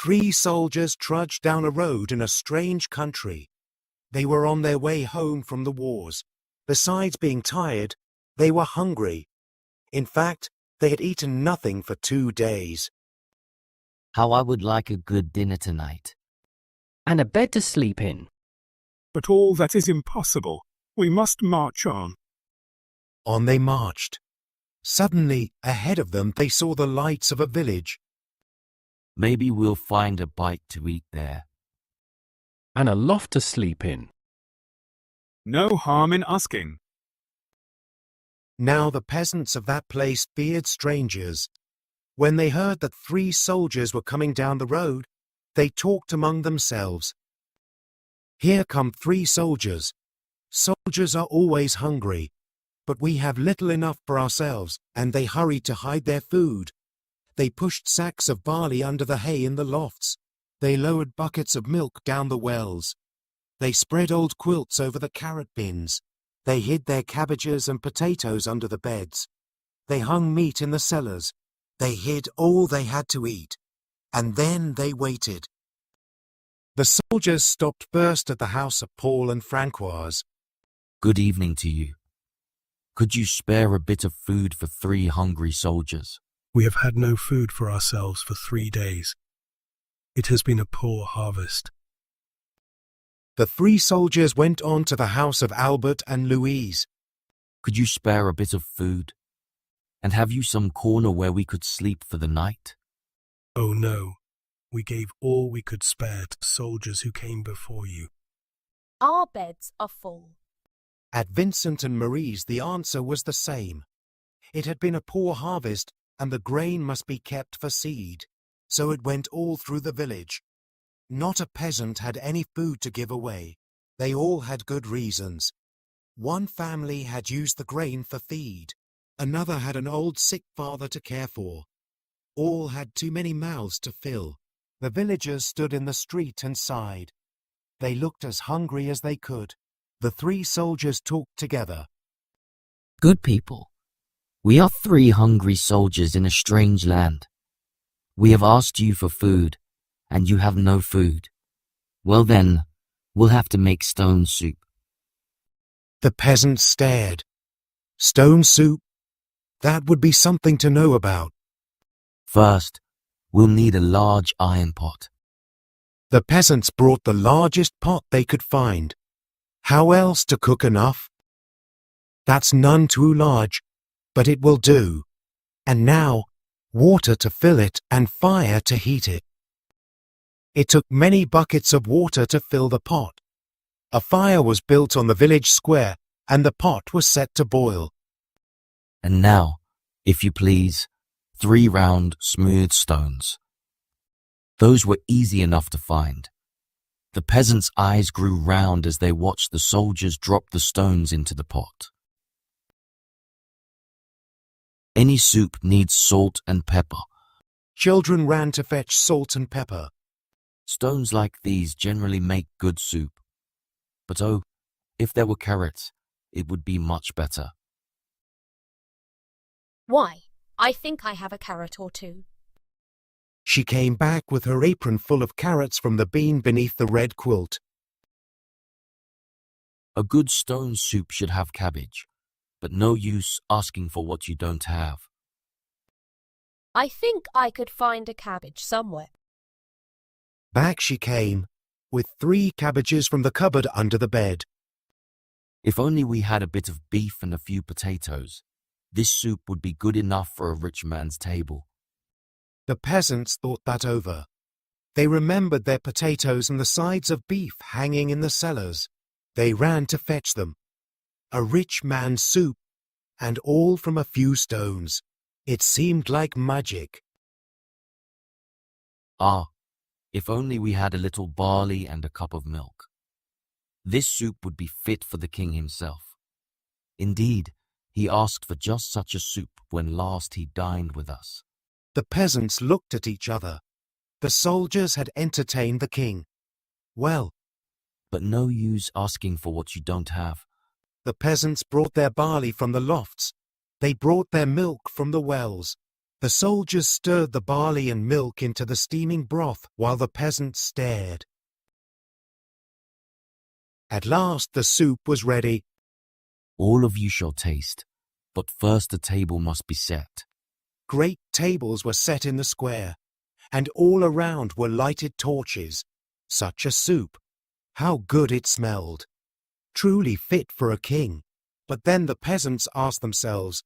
3 soldiers trudged down a road in a strange country. They were on their way home from the wars. Besides being tired, they were hungry. In fact, they had eaten nothing for 2 days. How I would like a good dinner tonight. And a bed to sleep in. But all that is impossible. We must march on. On they marched. Suddenly, ahead of them, they saw the lights of a village. Maybe we'll find a bite to eat there. And a loft to sleep in. No harm in asking. Now the peasants of that place feared strangers. When they heard that 3 soldiers were coming down the road, they talked among themselves. Here come 3 soldiers. Soldiers are always hungry, but we have little enough for ourselves, and they hurried to hide their food. They pushed sacks of barley under the hay in the lofts. They lowered buckets of milk down the wells. They spread old quilts over the carrot bins. They hid their cabbages and potatoes under the beds. They hung meat in the cellars. They hid all they had to eat. And then they waited. The soldiers stopped first at the house of Paul and Francoise. Good evening to you. Could you spare a bit of food for 3 hungry soldiers? We have had no food for ourselves for 3 days. It has been a poor harvest. The 3 soldiers went on to the house of Albert and Louise. Could you spare a bit of food? And have you some corner where we could sleep for the night? Oh no, we gave all we could spare to soldiers who came before you. Our beds are full. At Vincent and Marie's the answer was the same. It had been a poor harvest, and the grain must be kept for seed, so it went all through the village. Not a peasant had any food to give away. They all had good reasons. One family had used the grain for feed. Another had an old sick father to care for. All had too many mouths to fill. The villagers stood in the street and sighed. They looked as hungry as they could. The 3 soldiers talked together. Good people, we are 3 hungry soldiers in a strange land. We have asked you for food, and you have no food. Well then, we'll have to make stone soup. The peasants stared. Stone soup? That would be something to know about. First, we'll need a large iron pot. The peasants brought the largest pot they could find. How else to cook enough? That's none too large, but it will do. And now, water to fill it and fire to heat it. It took many buckets of water to fill the pot. A fire was built on the village square, and the pot was set to boil. And now, if you please, 3 round, smooth stones. Those were easy enough to find. The peasants' eyes grew round as they watched the soldiers drop the stones into the pot. Any soup needs salt and pepper. Children ran to fetch salt and pepper. Stones like these generally make good soup. But oh, if there were carrots, it would be much better. Why? I think I have a carrot or 2. She came back with her apron full of carrots from the bean beneath the red quilt. A good stone soup should have cabbage, but no use asking for what you don't have. I think I could find a cabbage somewhere. Back she came, with 3 cabbages from the cupboard under the bed. If only we had a bit of beef and a few potatoes, this soup would be good enough for a rich man's table. The peasants thought that over. They remembered their potatoes and the sides of beef hanging in the cellars. They ran to fetch them. A rich man's soup, and all from a few stones. It seemed like magic. Ah, if only we had a little barley and a cup of milk. This soup would be fit for the king himself. Indeed, he asked for just such a soup when last he dined with us. The peasants looked at each other. The soldiers had entertained the king. Well, but no use asking for what you don't have. The peasants brought their barley from the lofts. They brought their milk from the wells. The soldiers stirred the barley and milk into the steaming broth while the peasants stared. At last the soup was ready. All of you shall taste, but first the table must be set. Great tables were set in the square, and all around were lighted torches. Such a soup! How good it smelled! Truly fit for a king. But then the peasants asked themselves,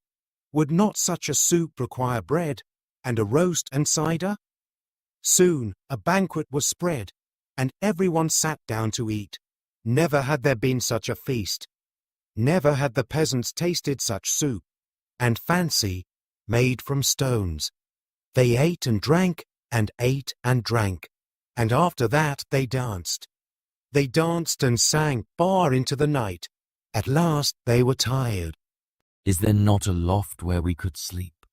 would not such a soup require bread, and a roast and cider? Soon a banquet was spread, and everyone sat down to eat. Never had there been such a feast. Never had the peasants tasted such soup, and fancy, made from stones. They ate and drank, and ate and drank, and after that they danced. They danced and sang far into the night. At last they were tired. Is there not a loft where we could sleep?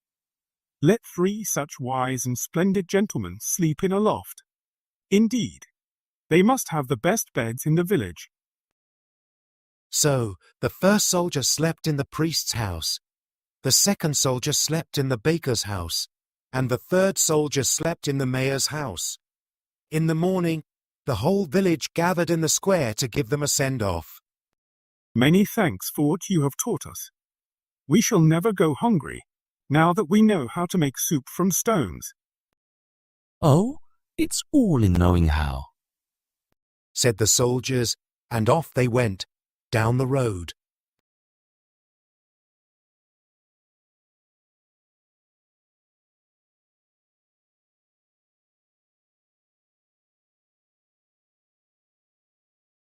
Let 3 such wise and splendid gentlemen sleep in a loft. Indeed, they must have the best beds in the village. So the first soldier slept in the priest's house, the second soldier slept in the baker's house, and the third soldier slept in the mayor's house. In the morning, the whole village gathered in the square to give them a send-off. Many thanks for what you have taught us. We shall never go hungry, now that we know how to make soup from stones. Oh, it's all in knowing how, said the soldiers, and off they went, down the road.